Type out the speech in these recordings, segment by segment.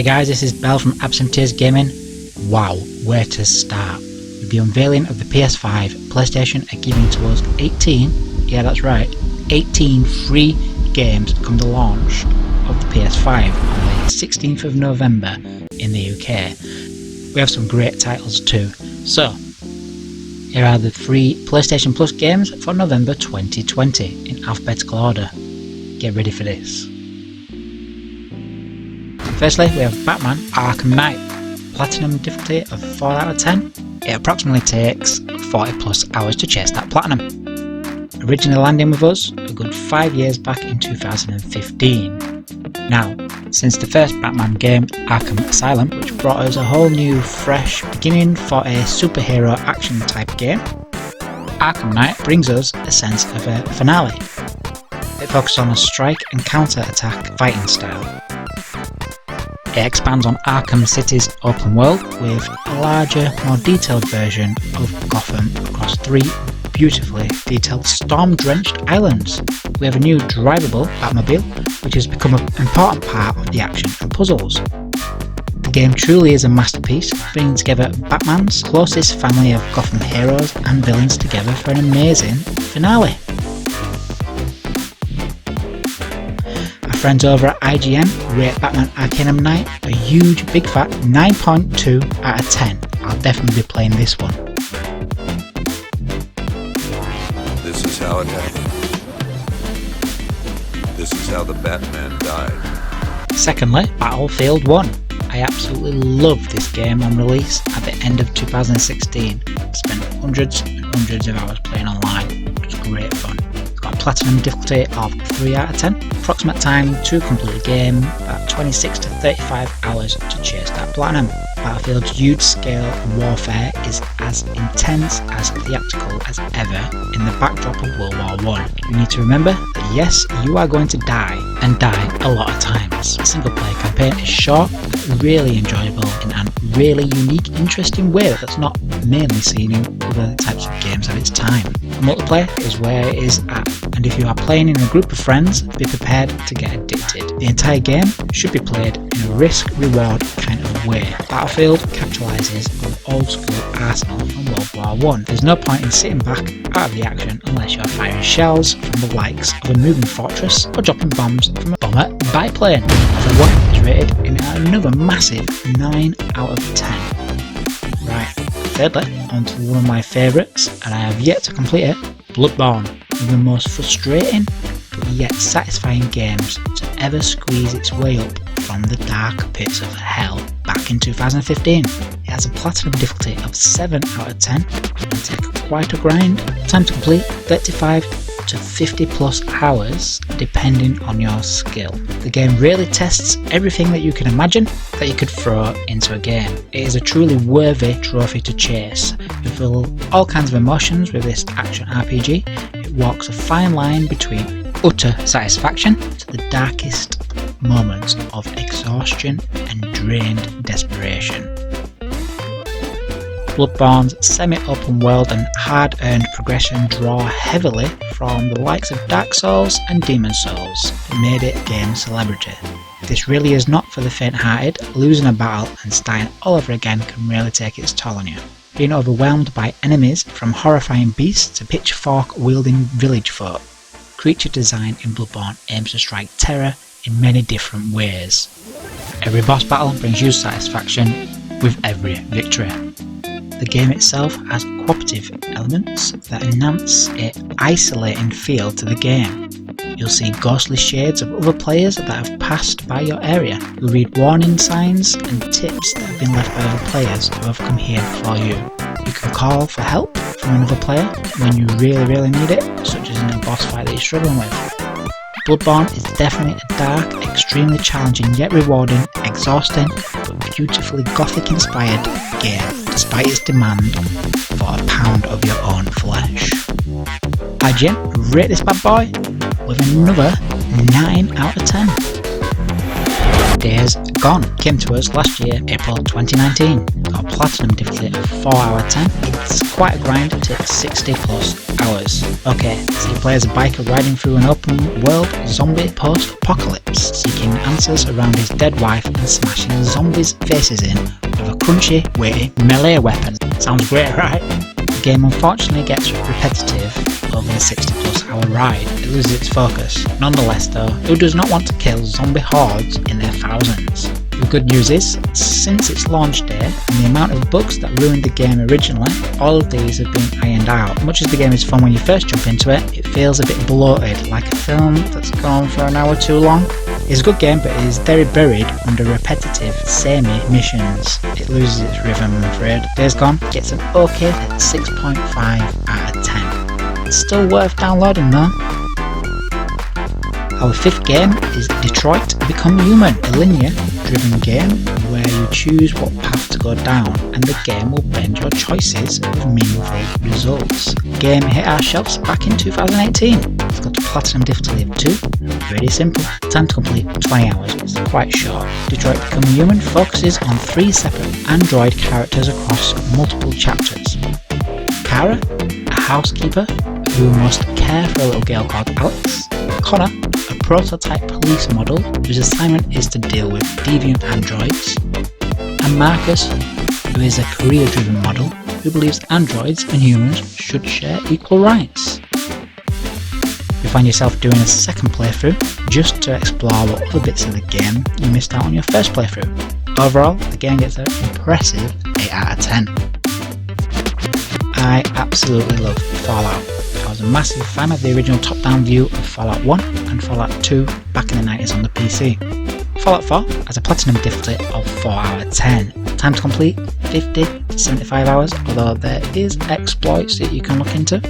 Hey guys, this is Bell from Absentees Gaming. Wow, where to start? With the unveiling of the PS5, PlayStation are giving to us 18, yeah that's right, 18 free games come the launch of the PS5 on the 16th of November in the UK. We have some great titles too. So, here are the free PlayStation Plus games for November 2020 in alphabetical order. Get ready for this. Firstly, we have Batman Arkham Knight. Platinum difficulty of 4 out of 10. It approximately takes 40 plus hours to chase that platinum. Originally landing with us a good 5 years back in 2015. Now, since the first Batman game, Arkham Asylum, which brought us a whole new, fresh beginning for a superhero action type game, Arkham Knight brings us a sense of a finale. It focuses on a strike and counter attack fighting style. It expands on Arkham City's open world with a larger, more detailed version of Gotham across 3 beautifully detailed storm-drenched islands. We have a new drivable Batmobile, which has become an important part of the action and puzzles. The game truly is a masterpiece, bringing together Batman's closest family of Gotham heroes and villains together for an amazing finale. Friends over at IGN rate Batman Arkham Knight a huge big fat 9.2 out of 10. I'll definitely be playing this one. This is how it happened. This is how the Batman died. Secondly, Battlefield 1. I absolutely loved this game on release at the end of 2016. Spent hundreds and hundreds of hours playing online. It was great fun. Platinum difficulty of 3 out of 10. Approximate time to complete the game, about 26 to 35 hours to chase that platinum. Battlefield's huge scale warfare is as intense as theatrical as ever in the backdrop of World War I. You need to remember that yes, you are going to die, and die a lot of times. The single player campaign is short, really enjoyable in a really unique, interesting way that's not mainly seen in other types of games of its time. The multiplayer is where it is at, and if you are playing in a group of friends, be prepared to get addicted. The entire game should be played in a risk-reward kind of way. Battlefield capitalises on old school arsenal from World War I. There's no point in sitting back out of the action unless you're firing shells from the likes of a moving fortress or dropping bombs from a bomber biplane. The one is rated in another massive 9 out of 10. Right, thirdly, on to one of my favourites, and I have yet to complete it, Bloodborne. One of the most frustrating but yet satisfying games to ever squeeze its way up from the dark pits of hell back in 2015. It has a platinum difficulty of 7 out of 10 and take quite a grind. Time to complete 35 to 50 plus hours depending on your skill. The game really tests everything that you can imagine that you could throw into a game. It is a truly worthy trophy to chase. You feel all kinds of emotions with this action RPG. It walks a fine line between utter satisfaction to the darkest moments of exhaustion and drained desperation. Bloodborne's semi-open world and hard-earned progression draw heavily from the likes of Dark Souls and Demon Souls that made it a game celebrity. This really is not for the faint-hearted. Losing a battle and starting all over again can really take its toll on you. Being overwhelmed by enemies from horrifying beasts to pitchfork-wielding village folk. Creature design in Bloodborne aims to strike terror in many different ways. Every boss battle brings you satisfaction with every victory. The game itself has cooperative elements that enhance an isolating feel to the game. You'll see ghostly shades of other players that have passed by your area. You'll read warning signs and tips that have been left by other players who have come here before you. You can call for help from another player when you really need it, such as in a boss fight that you're struggling with. Bloodborne is definitely a dark, extremely challenging yet rewarding, exhausting but beautifully gothic inspired game despite its demand for a pound of your own flesh. IGN rate this bad boy with another 9 out of 10. Days Gone came to us last year, April 2019. Got a platinum difficulty of 4 out of 10. It It's quite a grind, it takes 60 plus hours. Okay, so you play as a biker riding through an open world zombie post-apocalypse, seeking answers around his dead wife and smashing zombies' faces in with a crunchy, weighty melee weapon. Sounds great, right? The game unfortunately gets repetitive over the 60 plus hour ride. It loses its focus. Nonetheless though, who does not want to kill zombie hordes in their thousands? The good news is, since its launch day and the amount of bugs that ruined the game originally, all of these have been ironed out. Much as the game is fun when you first jump into it, it feels a bit bloated, like a film that's gone for an hour too long. It's a good game, but it is very buried under repetitive, samey missions. It loses its rhythm, I'm afraid. Days Gone gets an okay 6.5 out of 10. It's still worth downloading though. Our fifth game is Detroit Become Human, a linear-driven game where you choose what path to go down and the game will bend your choices with meaningful results. The game hit our shelves back in 2018. It's got a platinum difficulty of 2, pretty simple. Time to complete 20 hours, it's quite short. Detroit Become Human focuses on 3 separate android characters across multiple chapters. Kara, a housekeeper who must care for a little girl called Alex. Connor, a prototype police model whose assignment is to deal with deviant androids. And Marcus, who is a career-driven model who believes androids and humans should share equal rights. You find yourself doing a second playthrough just to explore what other bits of the game you missed out on your first playthrough. Overall, the game gets an impressive 8 out of 10. I absolutely love Fallout. I was a massive fan of the original top-down view of Fallout 1 and Fallout 2 back in the 90s on the PC. Fallout 4 has a platinum difficulty of 4 out of 10. Time to complete 50 to 75 hours, although there is exploits that you can look into.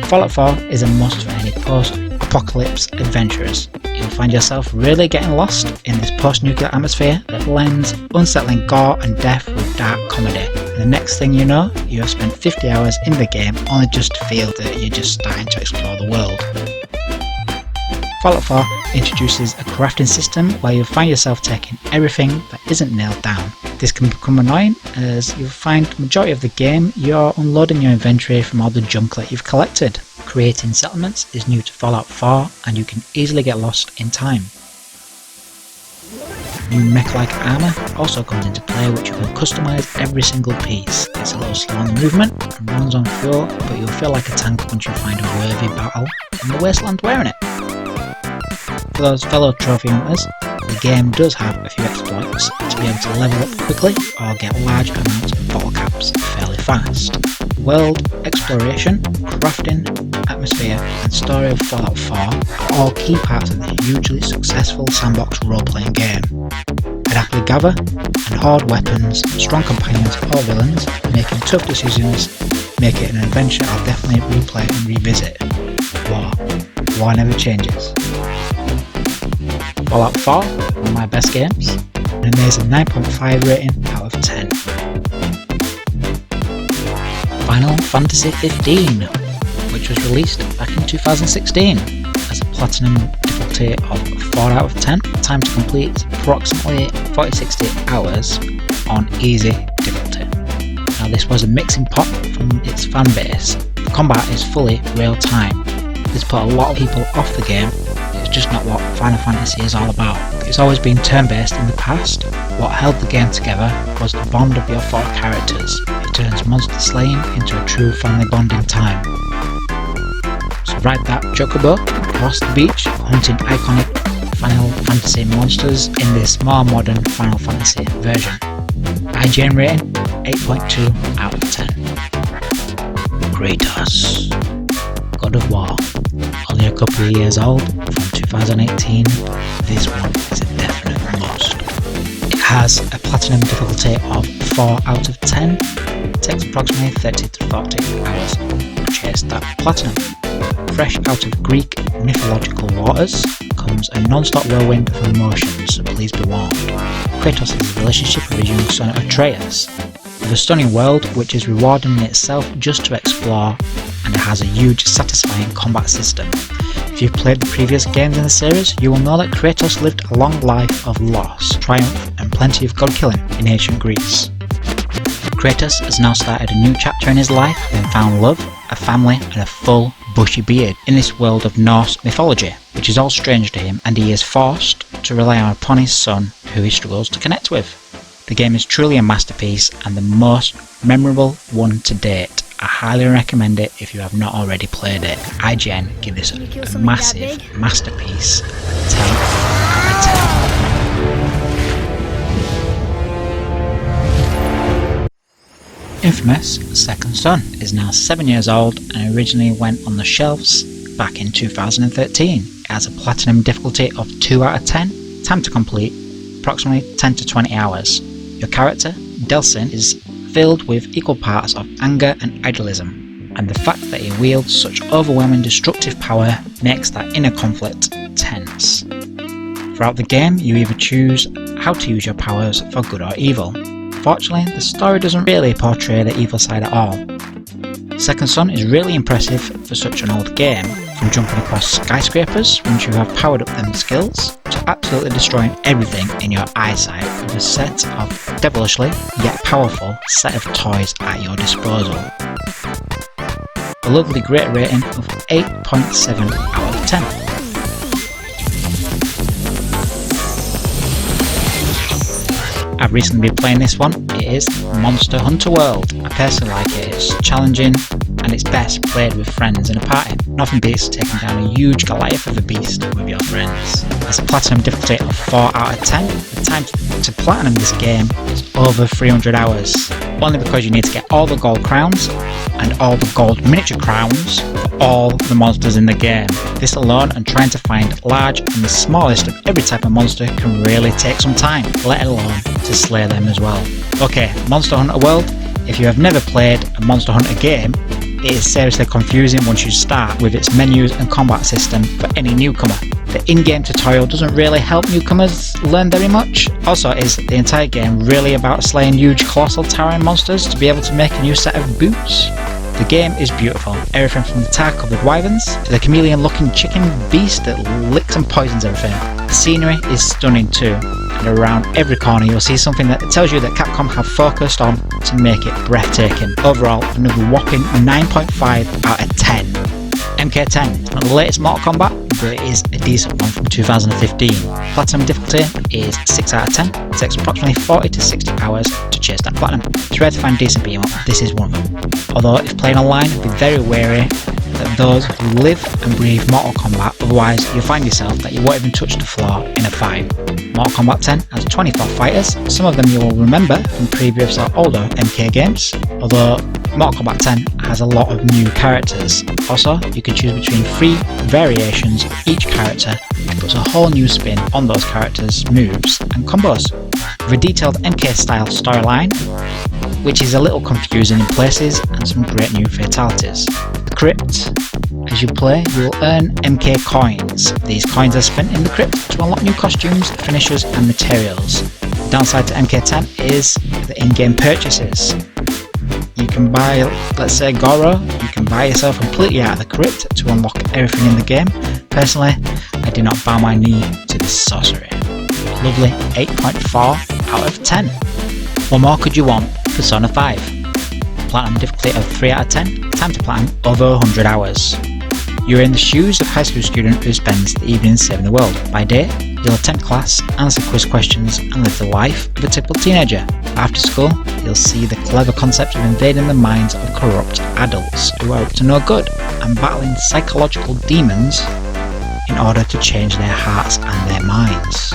Fallout 4 is a must for any post-apocalypse adventurers. You'll find yourself really getting lost in this post-nuclear atmosphere that blends unsettling gore and death with dark comedy. And the next thing you know, you have spent 50 hours in the game only just to feel that you're just starting to explore the world. Fallout 4 introduces a crafting system where you'll find yourself taking everything that isn't nailed down. This can become annoying as you'll find the majority of the game you're unloading your inventory from all the junk that you've collected. Creating settlements is new to Fallout 4 and you can easily get lost in time. New mech-like armour also comes into play, which you can customise every single piece. It's a little slow on the movement and runs on fuel, but you'll feel like a tank once you find a worthy battle in the wasteland wearing it. For those fellow trophy hunters, the game does have a few exploits to be able to level up quickly or get large amounts of bottle caps fairly fast. World exploration, crafting, atmosphere and story of Fallout 4 are all key parts of the hugely successful sandbox role-playing game. I'd happily gather and hoard weapons, strong companions or villains, making tough decisions, make it an adventure I'll definitely replay and revisit. War never changes. Fallout 4, one of my best games, an amazing 9.5 rating out of 10. Final Fantasy 15, which was released back in 2016 as a platinum difficulty of 4 out of 10. Time to complete approximately 40-60 hours on easy difficulty. Now this was a mixing pot from its fan base. The combat is fully real time. This put a lot of people off the game. It's just not what Final Fantasy is all about. It's always been turn-based in the past. What held the game together was the bond of your 4 characters. It turns monster slaying into a true family bonding time. So ride that chocobo across the beach, hunting iconic Final Fantasy monsters in this more modern Final Fantasy version. IGN rating 8.2 out of 10. Kratos, God of War. Only a couple of years old, from 2018, this one is a definite must. It has a platinum difficulty of 4 out of 10. It takes approximately 30 to 40 hours to chase that platinum. Fresh out of Greek mythological waters comes a non-stop whirlwind of emotions, so please be warned. Kratos has a relationship with his young son Atreus, with a stunning world which is rewarding in itself just to explore, and it has a huge satisfying combat system. If you've played the previous games in the series, you will know that Kratos lived a long life of loss, triumph and plenty of god killing in ancient Greece. Kratos has now started a new chapter in his life, having found love, a family and a full bushy beard in this world of Norse mythology, which is all strange to him, and he is forced to rely upon his son, who he struggles to connect with. The game is truly a masterpiece and the most memorable one to date. I highly recommend it if you have not already played it. IGN give this a massive masterpiece 10 out of 10. Infamous Second Son is now 7 years old and originally went on the shelves back in 2013. It has a platinum difficulty of 2 out of 10, time to complete approximately 10 to 20 hours. Your character, Delsin, is filled with equal parts of anger and idealism, and the fact that he wields such overwhelming destructive power makes that inner conflict tense. Throughout the game, you either choose how to use your powers for good or evil. Fortunately, the story doesn't really portray the evil side at all. Second Son is really impressive for such an old game, from jumping across skyscrapers once you have powered up them skills, to absolutely destroying everything in your eyesight with a set of devilishly yet powerful set of toys at your disposal. A lovely great rating of 8.7 out of 10. I've recently been playing this one. It is Monster Hunter World. I personally like it. It's challenging and it's best played with friends in a party. Nothing beats taking down a huge Goliath of a beast with your friends. There's a platinum difficulty of 4 out of 10. The time to platinum this game is over 300 hours. Only because you need to get all the gold crowns and all the gold miniature crowns for all the monsters in the game. This alone and trying to find large and the smallest of every type of monster can really take some time, let alone to slay them as well. Okay, Monster Hunter World. If you have never played a Monster Hunter game, it is seriously confusing once you start with its menus and combat system for any newcomer. The in-game tutorial doesn't really help newcomers learn very much. Also, is the entire game really about slaying huge colossal towering monsters to be able to make a new set of boots? The game is beautiful, everything from the tar-covered wyverns to the chameleon-looking chicken beast that licks and poisons everything. The scenery is stunning too, and around every corner you'll see something that tells you that Capcom have focused on to make it breathtaking. Overall, another whopping 9.5 out of 10. MK10, it's not the latest Mortal Kombat, but it is a decent one from 2015. Platinum difficulty is 6 out of 10. It takes approximately 40 to 60 hours to chase that platinum. It's rare to find decent beat 'em up, this is one of them. Although if playing online, be very wary that those who live and breathe Mortal Kombat, otherwise you'll find yourself that you won't even touch the floor in a fight. Mortal Kombat 10 has 24 fighters, some of them you will remember from previous or older MK games, although Mortal Kombat 10 has a lot of new characters. Also, you can choose between 3 variations of each character, which puts a whole new spin on those characters' moves and combos. With a detailed MK style storyline, which is a little confusing in places, and some great new fatalities. The crypt. As you play, you will earn MK coins. These coins are spent in the crypt to unlock new costumes, finishes and materials. The downside to MK10 is the in-game purchases. You can buy, let's say Goro, you can buy yourself completely out of the crypt to unlock everything in the game. Personally, I do not bow my knee to this sorcery. Lovely 8.4 out of 10. What more could you want? Persona 5. Platinum difficulty of 3 out of 10, time to platinum over 100 hours. You're in the shoes of a high school student who spends the evening saving the world. By day, you'll attend class, answer quiz questions and live the life of a typical teenager. After school, you'll see the clever concept of invading the minds of corrupt adults who are up to no good and battling psychological demons in order to change their hearts and their minds.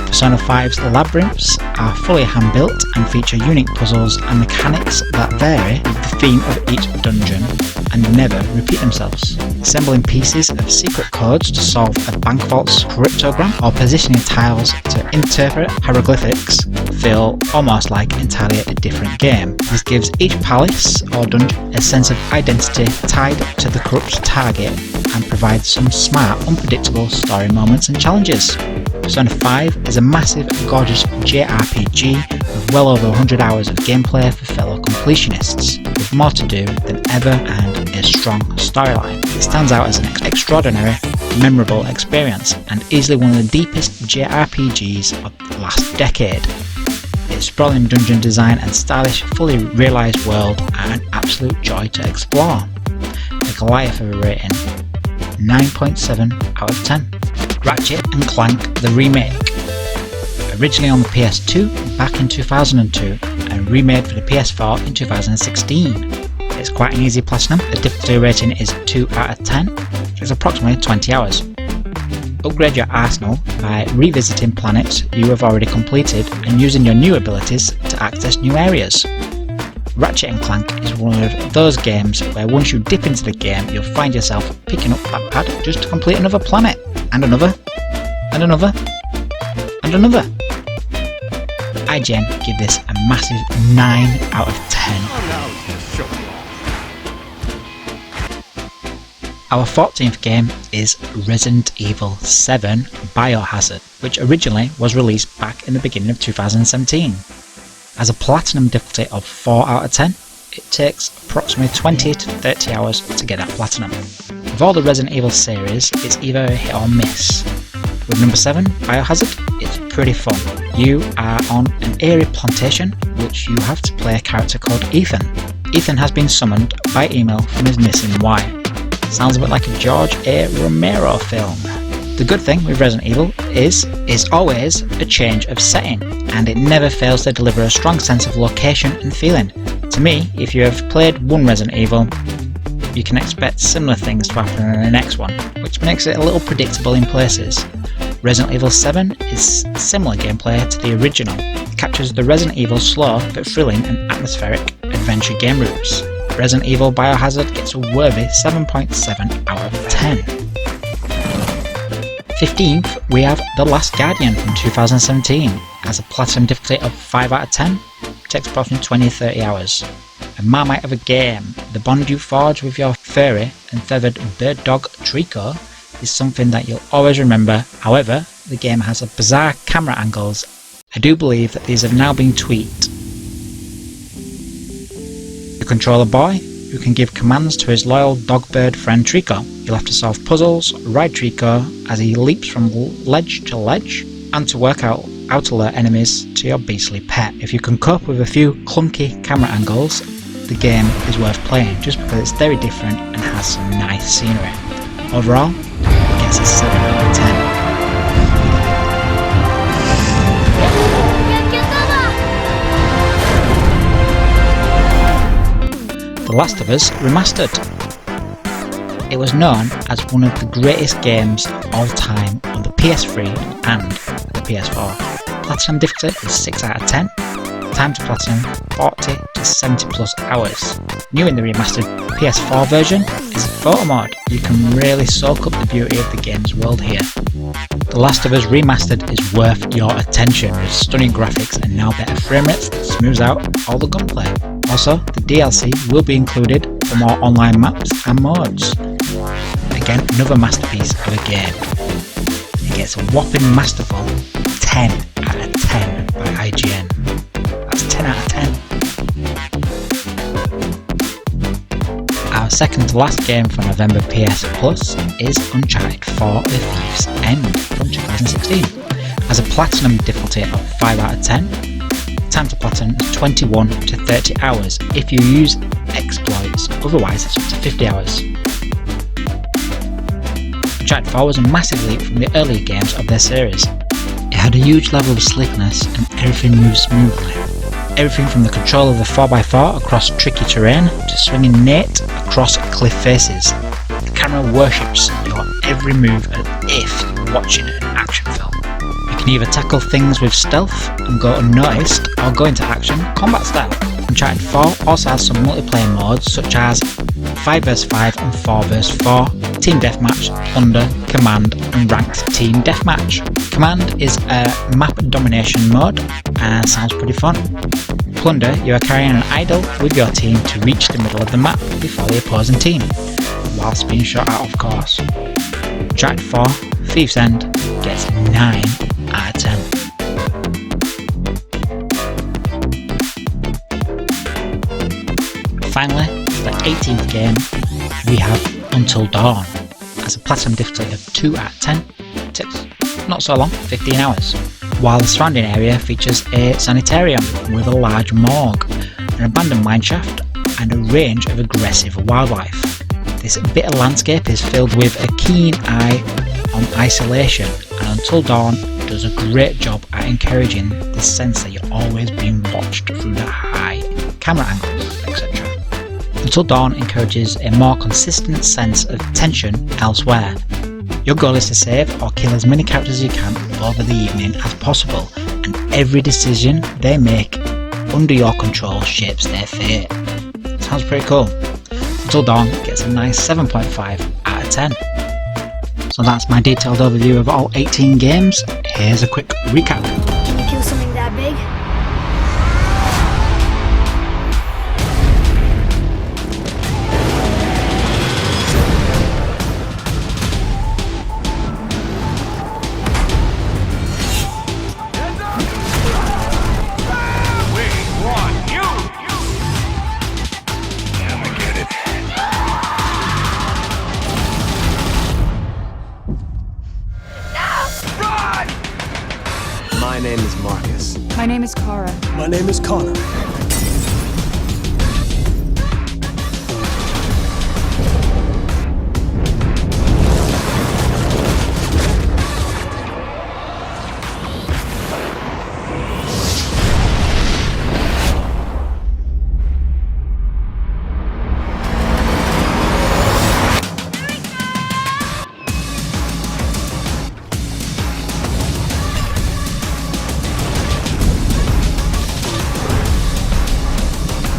Persona 5's labyrinths are fully hand-built and feature unique puzzles and mechanics that vary with the theme of each dungeon and never repeat themselves. Assembling pieces of secret codes to solve a bank vault's cryptogram or positioning tiles to interpret hieroglyphics feel almost like entirely a different game. This gives each palace or dungeon a sense of identity tied to the corrupt target and provides some smart, unpredictable story moments and challenges. Persona 5 is a massive, gorgeous JRPG with well over 100 hours of gameplay for fellow completionists, with more to do than ever and a strong storyline. It stands out as an extraordinary, memorable experience and easily one of the deepest JRPGs of the last decade. Its sprawling dungeon design and stylish, fully realised world are an absolute joy to explore. The Goliath of a rating, 9.7 out of 10. Ratchet and Clank the Remake. Originally on the PS2 back in 2002 and remade for the PS4 in 2016. It's quite an easy platinum, the difficulty rating is 2 out of 10, which is approximately 20 hours. Upgrade your arsenal by revisiting planets you have already completed and using your new abilities to access new areas. Ratchet and Clank is one of those games where once you dip into the game you'll find yourself picking up that pad just to complete another planet, and another, and another, and another. IGN give this a massive 9 out of 10. Our 14th game is Resident Evil 7 Biohazard, which originally was released back in the beginning of 2017. As a platinum difficulty of 4 out of 10, it takes approximately 20 to 30 hours to get that platinum. With all the Resident Evil series, it's either a hit or miss. With number 7, Biohazard, it's pretty fun. You are on an eerie plantation, which you have to play a character called Ethan. Ethan has been summoned by email from his missing wife. Sounds a bit like a George A. Romero film. The good thing with Resident Evil is always a change of setting, and it never fails to deliver a strong sense of location and feeling. To me, if you have played one Resident Evil, you can expect similar things to happen in the next one, which makes it a little predictable in places. Resident Evil 7 is similar gameplay to the original. It captures the Resident Evil slow but thrilling and atmospheric adventure game routes. Resident Evil Biohazard gets a worthy 7.7 out of 10. 15th, we have The Last Guardian from 2017. Has a platinum difficulty of 5 out of 10, takes approximately 20-30 hours. A marmite of a game, the bond you forge with your furry and feathered bird dog Trico is something that you'll always remember. However, the game has a bizarre camera angles. I do believe that these have now been tweaked. You control a boy who can give commands to his loyal dog-bird friend Trico. You'll have to solve puzzles, ride Trico as he leaps from ledge to ledge, and to work out how to lure enemies to your beastly pet. If you can cope with a few clunky camera angles, the game is worth playing just because it's very different and has some nice scenery. Overall, it gets a 7 out of 10. The Last of Us Remastered. It was known as one of the greatest games of all time on the PS3 and the PS4. Platinum difficulty is 6 out of 10. Time to platinum 40 to 70 plus hours. New in the remastered PS4 version is photo mode. You can really soak up the beauty of the game's world here. The Last of Us Remastered is worth your attention with stunning graphics and now better frame rates that smooths out all the gunplay. Also, the DLC will be included for more online maps and mods. Again, another masterpiece of a game. It gets a whopping masterful 10 out of 10 by IGN. That's 10 out of 10. Our second to last game for November PSPlus is Uncharted 4 The Thief's End from 2016. Has a platinum difficulty of 5 out of 10. Time to platinum is 21 to 30 hours if you use exploits, otherwise it's up to 50 hours. Uncharted 4 was a massive leap from the earlier games of their series. It had a huge level of slickness and everything moved smoothly. Everything from the control of the 4x4 across tricky terrain to swinging Nate across cliff faces. The camera worships your every move as if you're watching an action film. You can either tackle things with stealth and go unnoticed, or go into action combat style. Uncharted 4 also has some multiplayer modes such as 5 vs 5 and 4 vs 4, Team Deathmatch, Plunder, Command and Ranked Team Deathmatch. Command is a map domination mode and sounds pretty fun. Plunder, you are carrying an idol with your team to reach the middle of the map before the opposing team, whilst being shot at of course. Uncharted 4 Thief's End gets 9 out of 10. Finally, for the 18th game, we have Until Dawn. As a platinum difficulty of 2 out of 10, takes not so long, 15 hours. while the surrounding area features a sanitarium with a large morgue, an abandoned mineshaft and a range of aggressive wildlife. This bit of landscape is filled with a keen eye on isolation, and Until Dawn does a great job at encouraging this sense that you're always being watched through the high camera angles, etc. Until Dawn encourages a more consistent sense of tension elsewhere. Your goal is to save or kill as many characters as you can over the evening as possible, and every decision they make under your control shapes their fate. Sounds pretty cool. Until Dawn gets a nice 7.5 out of 10. So that's my detailed overview of all 18 games. Here's a quick recap. Can you kill something that big? My name is Marcus. My name is Kara. My name is Connor.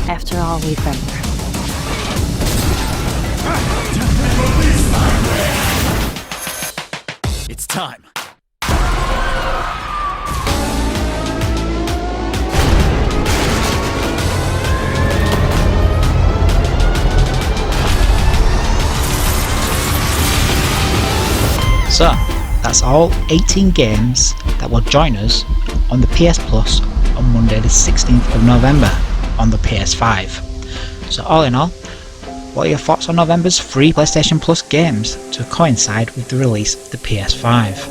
After all we've been through. It's time. So, that's all 18 games that will join us on the PS Plus on Monday the 16th of November on the PS5. So all in all, what are your thoughts on November's free PlayStation Plus games to coincide with the release of the PS5?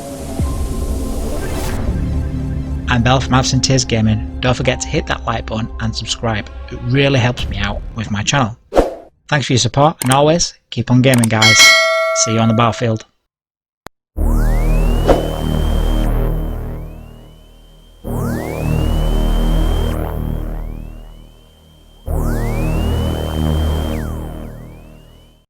I'm Bell from Absentees Gaming. Don't forget to hit that like button and subscribe. It really helps me out with my channel. Thanks for your support, and always keep on gaming, guys. See you on the battlefield.